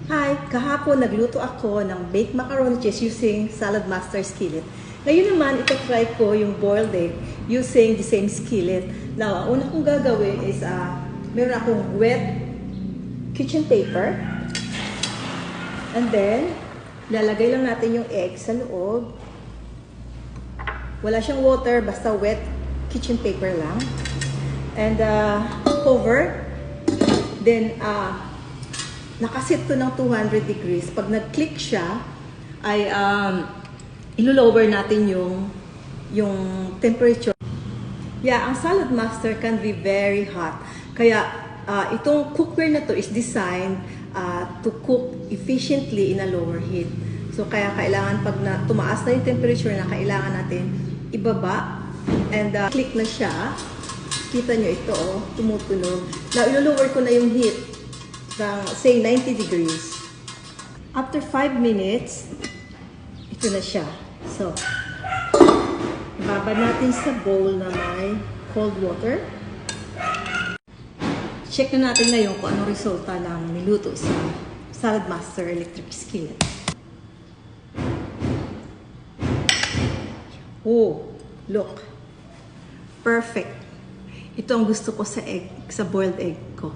Hi! Kahapon nagluto ako ng baked macaroni cheese using Salad Master skillet. Ngayon naman, ito-try ko yung boiled egg using the same skillet. Now, ang una kong gagawin is, meron akong wet kitchen paper. And then, lalagay lang natin yung egg sa loob. Wala siyang water, basta wet kitchen paper lang. And cover. Then, nakaset to ng 200 degrees. Pag nag-click siya, ay ilo-lower natin yung temperature. Yeah, ang Salad Master can be very hot. Kaya itong cookware na to is designed to cook efficiently in a lower heat. So kaya kailangan pag tumaas na yung temperature na kailangan natin ibaba. And click na siya. Kita nyo ito, tumutunog. Now, ilo-lower ko na yung heat ng, say, 90 degrees. After 5 minutes, ito na siya. So, ibaba natin sa bowl na may cold water. Check na natin ngayon kung anong resulta ng niluto sa Salad Master electric skillet. Oh, look. Perfect. Ito ang gusto ko sa egg, sa boiled egg ko.